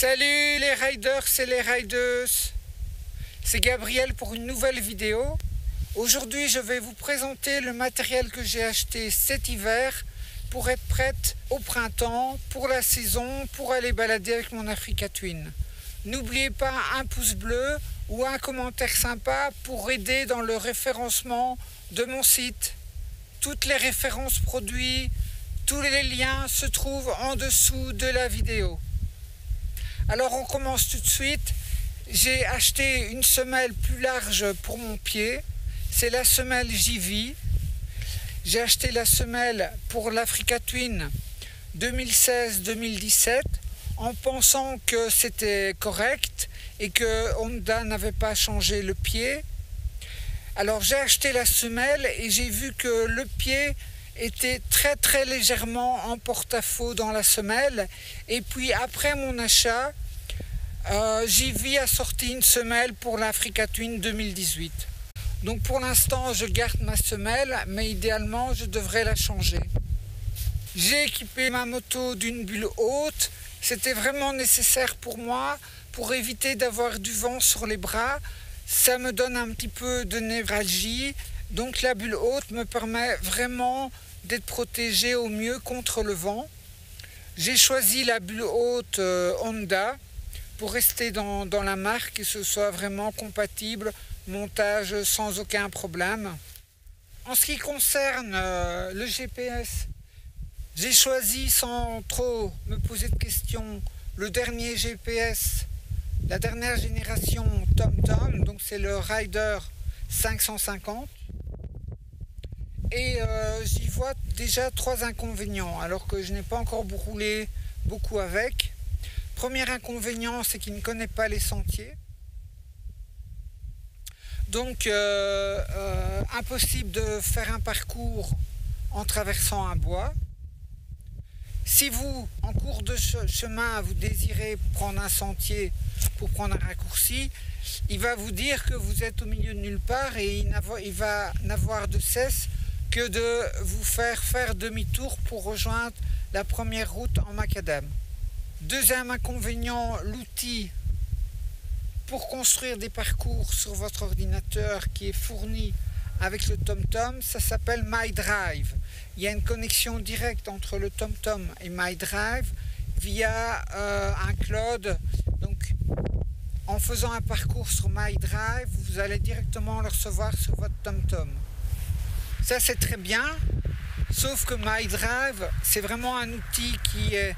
Salut les riders et les rideuses, c'est Gabriel pour une nouvelle vidéo. Aujourd'hui je vais vous présenter le matériel que j'ai acheté cet hiver pour être prête au printemps, pour la saison, pour aller balader avec mon Africa Twin. N'oubliez pas un pouce bleu ou un commentaire sympa pour aider dans le référencement de mon site. Toutes les références produits, tous les liens se trouvent en dessous de la vidéo. Alors on commence tout de suite. J'ai acheté une semelle plus large pour mon pied. C'est la semelle JV. J'ai acheté la semelle pour l'Africa Twin 2016-2017 en pensant que c'était correct et que Honda n'avait pas changé le pied. Alors j'ai acheté la semelle et j'ai vu que le pied était très légèrement en porte-à-faux dans la semelle. Et puis après mon achat, JV a sorti une semelle pour l'Africa Twin 2018. Donc pour l'instant je garde ma semelle, mais idéalement je devrais la changer. J'ai équipé ma moto d'une bulle haute. C'était vraiment nécessaire pour moi pour éviter d'avoir du vent sur les bras. Ça me donne un petit peu de névralgie. Donc la bulle haute me permet vraiment d'être protégé au mieux contre le vent. J'ai choisi la bulle haute Honda pour rester dans la marque et que ce soit vraiment compatible, montage sans aucun problème. En ce qui concerne le GPS, j'ai choisi sans trop me poser de questions le dernier GPS, la dernière génération TomTom, donc c'est le Rider 550. Et j'y vois déjà 3 inconvénients, alors que je n'ai pas encore roulé beaucoup avec. Premier inconvénient, c'est qu'il ne connaît pas les sentiers. Donc, impossible de faire un parcours en traversant un bois. Si vous, en cours de chemin, vous désirez prendre un sentier pour prendre un raccourci, il va vous dire que vous êtes au milieu de nulle part et il va n'avoir de cesse que de vous faire demi-tour pour rejoindre la première route en macadam. Deuxième inconvénient, l'outil pour construire des parcours sur votre ordinateur qui est fourni avec le TomTom, ça s'appelle MyDrive. Il y a une connexion directe entre le TomTom et MyDrive via un cloud. Donc, en faisant un parcours sur MyDrive, vous allez directement le recevoir sur votre TomTom. Ça, c'est très bien, sauf que MyDrive, c'est vraiment un outil qui est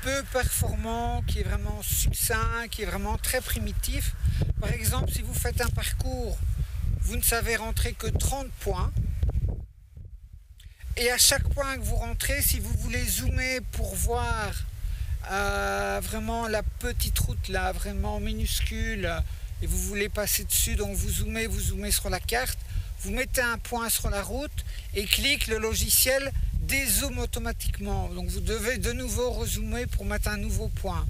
peu performant, qui est vraiment succinct, qui est vraiment très primitif. Par exemple, si vous faites un parcours, vous ne savez rentrer que 30 points. Et à chaque point que vous rentrez, si vous voulez zoomer pour voir vraiment la petite route là, vraiment minuscule, et vous voulez passer dessus, donc vous zoomez sur la carte, vous mettez un point sur la route et clique, le logiciel dézoome automatiquement. Donc vous devez de nouveau rezoomer pour mettre un nouveau point.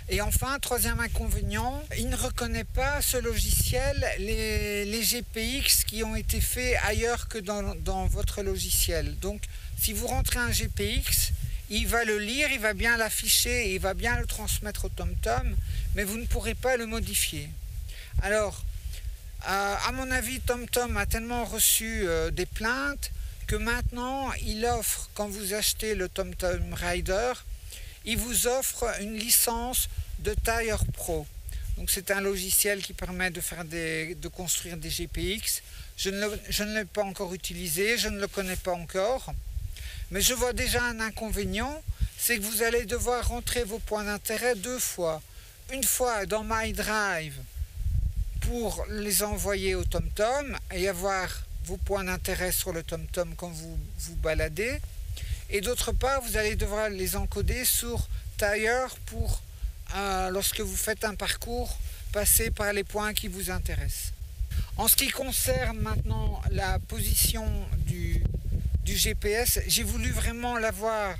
Et enfin, troisième inconvénient, il ne reconnaît pas ce logiciel les GPX qui ont été faits ailleurs que dans votre logiciel. Donc si vous rentrez un GPX, il va le lire, il va bien l'afficher et il va bien le transmettre au TomTom, mais vous ne pourrez pas le modifier. Alors, à mon avis, TomTom a tellement reçu des plaintes que maintenant il offre, quand vous achetez le TomTom Rider, il vous offre une licence de Tire Pro. Donc c'est un logiciel qui permet de construire des GPX. Je ne l'ai pas encore utilisé, je ne le connais pas encore. Mais je vois déjà un inconvénient, c'est que vous allez devoir rentrer vos points d'intérêt 2 fois. Une fois dans MyDrive pour les envoyer au TomTom et avoir vos points d'intérêt sur le TomTom quand vous vous baladez. Et d'autre part, vous allez devoir les encoder sur Tire pour, lorsque vous faites un parcours, passer par les points qui vous intéressent. En ce qui concerne maintenant la position du GPS, j'ai voulu vraiment l'avoir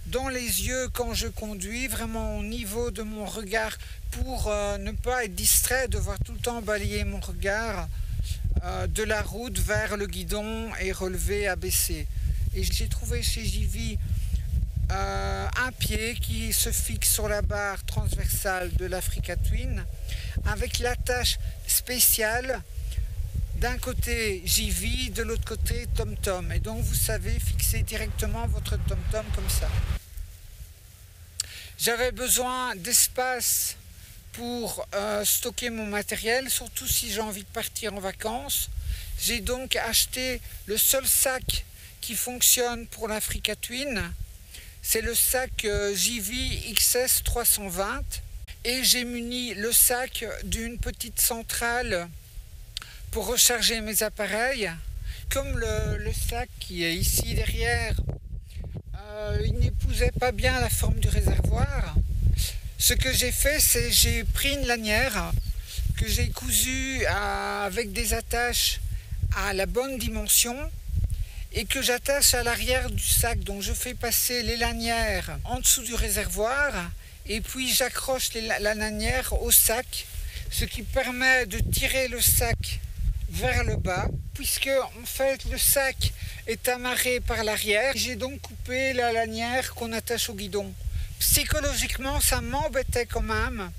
dans les yeux quand je conduis, vraiment au niveau de mon regard, pour ne pas être distrait, devoir tout le temps balayer mon regard de la route vers le guidon et relever, abaisser. Et j'ai trouvé chez JV un pied qui se fixe sur la barre transversale de l'Africa Twin avec l'attache spéciale d'un côté JV, de l'autre côté TomTom, et donc vous savez fixer directement votre TomTom comme ça. J'avais besoin d'espace pour stocker mon matériel, surtout si j'ai envie de partir en vacances. J'ai donc acheté le seul sac qui fonctionne pour l'Africa Twin. C'est le sac JV XS 320 et j'ai muni le sac d'une petite centrale pour recharger mes appareils. Comme le sac qui est ici derrière, il n'épousait pas bien la forme du réservoir. Ce que j'ai fait, c'est j'ai pris une lanière que j'ai cousue avec des attaches à la bonne dimension et que j'attache à l'arrière du sac. Donc je fais passer les lanières en dessous du réservoir et puis j'accroche la lanière au sac, ce qui permet de tirer le sac vers le bas, puisque en fait le sac est amarré par l'arrière. J'ai donc coupé la lanière qu'on attache au guidon. Psychologiquement, ça m'embêtait quand même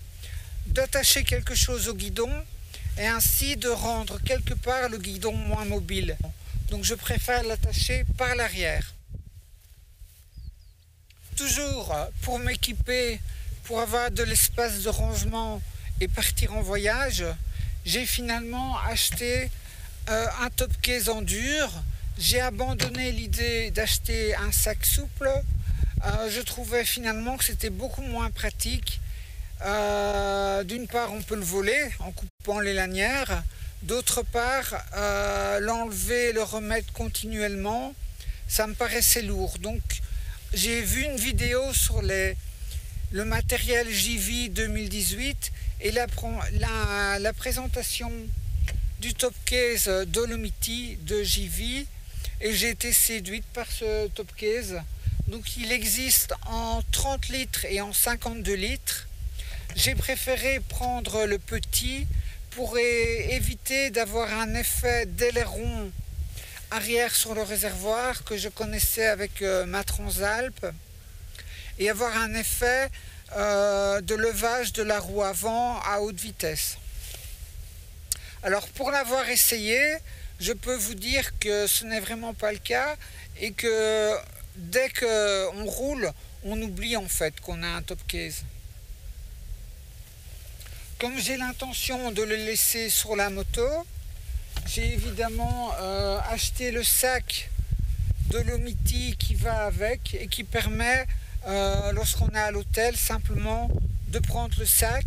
d'attacher quelque chose au guidon et ainsi de rendre quelque part le guidon moins mobile. Donc je préfère l'attacher par l'arrière. Toujours pour m'équiper, pour avoir de l'espace de rangement et partir en voyage, j'ai finalement acheté un top case en dur. J'ai abandonné l'idée d'acheter un sac souple. Je trouvais finalement que c'était beaucoup moins pratique. D'une part, on peut le voler en coupant les lanières. D'autre part, l'enlever et le remettre continuellement, ça me paraissait lourd. Donc, j'ai vu une vidéo sur le matériel JV 2018 et la présentation du top case Dolomiti de JV, et j'ai été séduite par ce top case. Donc il existe en 30 litres et en 52 litres. J'ai préféré prendre le petit pour éviter d'avoir un effet d'aileron arrière sur le réservoir que je connaissais avec ma Transalp et avoir un effet de levage de la roue avant à haute vitesse. Alors pour l'avoir essayé, je peux vous dire que ce n'est vraiment pas le cas et que dès qu'on roule, on oublie en fait qu'on a un top case. Comme j'ai l'intention de le laisser sur la moto, j'ai évidemment acheté le sac Dolomiti qui va avec et qui permet, lorsqu'on est à l'hôtel, simplement de prendre le sac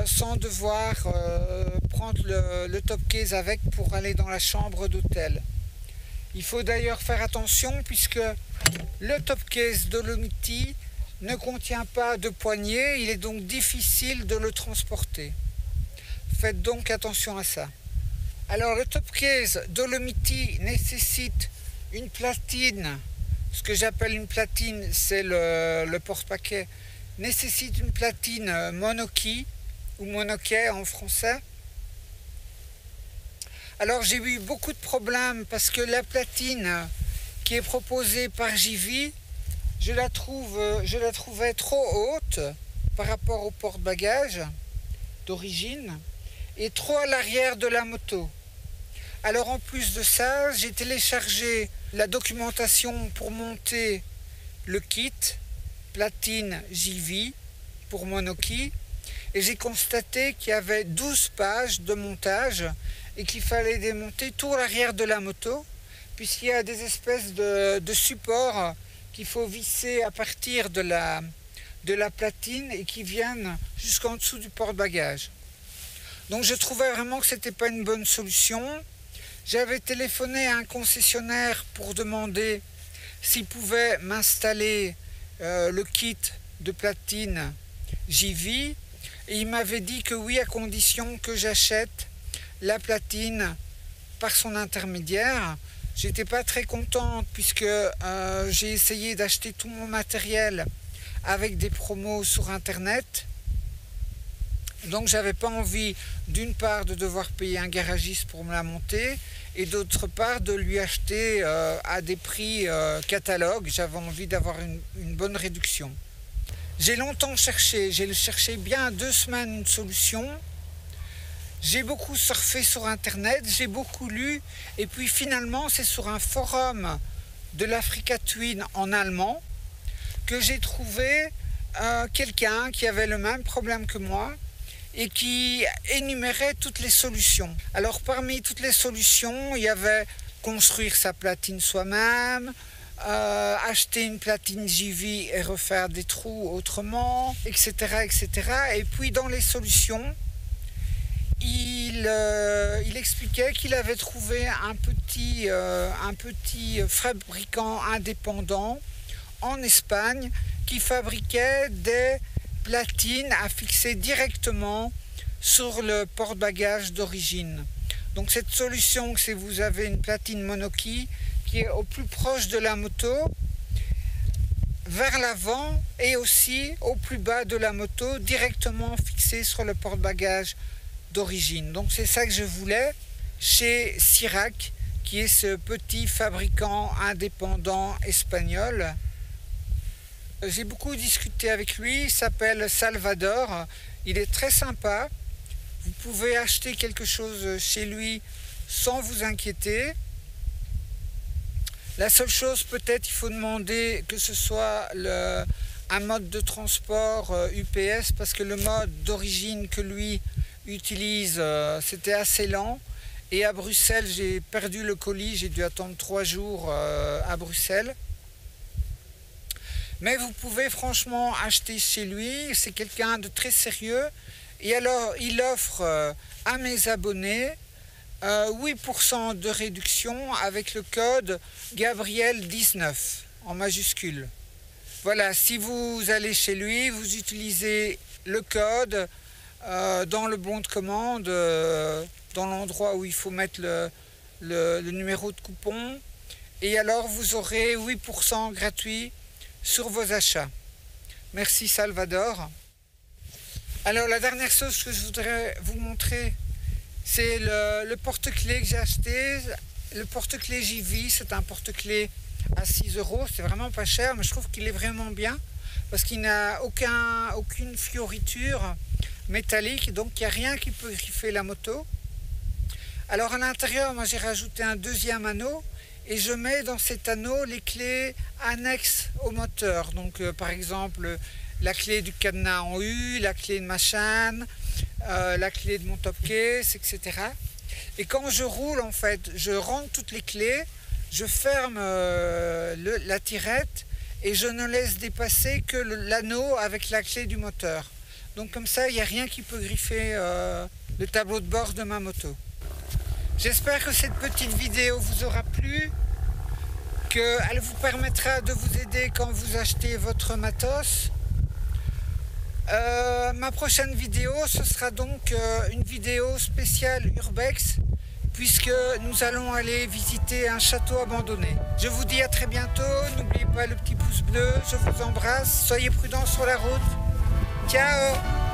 sans devoir prendre le top case avec pour aller dans la chambre d'hôtel. Il faut d'ailleurs faire attention puisque le top case Dolomiti ne contient pas de poignée, il est donc difficile de le transporter. Faites donc attention à ça. Alors le top case Dolomiti nécessite une platine, ce que j'appelle une platine, c'est le porte-paquet, nécessite une platine monoquille ou monoquet en français. Alors j'ai eu beaucoup de problèmes parce que la platine qui est proposée par JV, je la trouvais trop haute par rapport au porte-bagages d'origine et trop à l'arrière de la moto. Alors en plus de ça, j'ai téléchargé la documentation pour monter le kit platine JV pour monoquille et j'ai constaté qu'il y avait 12 pages de montage et qu'il fallait démonter tout l'arrière de la moto puisqu'il y a des espèces de supports qu'il faut visser à partir de la platine et qui viennent jusqu'en dessous du porte-bagages. Donc je trouvais vraiment que ce n'était pas une bonne solution. J'avais téléphoné à un concessionnaire pour demander s'il pouvait m'installer le kit de platine JV et il m'avait dit que oui, à condition que j'achète la platine par son intermédiaire. J'étais pas très contente puisque j'ai essayé d'acheter tout mon matériel avec des promos sur internet Donc j'avais pas envie d'une part de devoir payer un garagiste pour me la monter et d'autre part de lui acheter à des prix catalogue. J'avais envie d'avoir une bonne réduction. J'ai longtemps cherché, j'ai cherché bien 2 semaines une solution. J'ai beaucoup surfé sur internet, j'ai beaucoup lu et puis finalement c'est sur un forum de l'Africa Twin en allemand que j'ai trouvé quelqu'un qui avait le même problème que moi et qui énumérait toutes les solutions. Alors parmi toutes les solutions, il y avait construire sa platine soi-même, acheter une platine JV et refaire des trous autrement, etc., etc. Et puis dans les solutions, il expliquait qu'il avait trouvé un petit fabricant indépendant en Espagne qui fabriquait des platines à fixer directement sur le porte-bagages d'origine. Donc cette solution, c'est vous avez une platine monoquille qui est au plus proche de la moto, vers l'avant et aussi au plus bas de la moto, directement fixée sur le porte-bagages d'origine. Donc c'est ça que je voulais chez Sirac, qui est ce petit fabricant indépendant espagnol. J'ai beaucoup discuté avec lui, il s'appelle Salvador, il est très sympa. Vous pouvez acheter quelque chose chez lui sans vous inquiéter. La seule chose, peut-être, il faut demander que ce soit un mode de transport UPS, parce que le mode d'origine que lui utilise, c'était assez lent. Et à Bruxelles, j'ai perdu le colis, j'ai dû attendre 3 jours à Bruxelles. Mais vous pouvez franchement acheter chez lui, c'est quelqu'un de très sérieux. Et alors, il offre à mes abonnés 8% de réduction avec le code Gabriel19 en majuscule. Voilà, si vous allez chez lui, vous utilisez le code dans le bon de commande, dans l'endroit où il faut mettre le numéro de coupon. Et alors, vous aurez 8% gratuit sur vos achats. Merci Salvador. Alors la dernière chose que je voudrais vous montrer, c'est le porte-clés que j'ai acheté. Le porte-clés JV, c'est un porte-clés à 6 €. C'est vraiment pas cher, mais je trouve qu'il est vraiment bien parce qu'il n'a aucune fioriture métallique, donc il n'y a rien qui peut griffer la moto. Alors à l'intérieur, moi j'ai rajouté un deuxième anneau. Et je mets dans cet anneau les clés annexes au moteur. Donc par exemple la clé du cadenas en U, la clé de ma chaîne, la clé de mon top case, etc. Et quand je roule, en fait, je rentre toutes les clés, je ferme la tirette et je ne laisse dépasser que l'anneau avec la clé du moteur. Donc comme ça, il n'y a rien qui peut griffer le tableau de bord de ma moto. J'espère que cette petite vidéo vous aura plu, qu'elle vous permettra de vous aider quand vous achetez votre matos. Ma prochaine vidéo, ce sera donc une vidéo spéciale Urbex, puisque nous allons aller visiter un château abandonné. Je vous dis à très bientôt, n'oubliez pas le petit pouce bleu, je vous embrasse, soyez prudents sur la route. Ciao!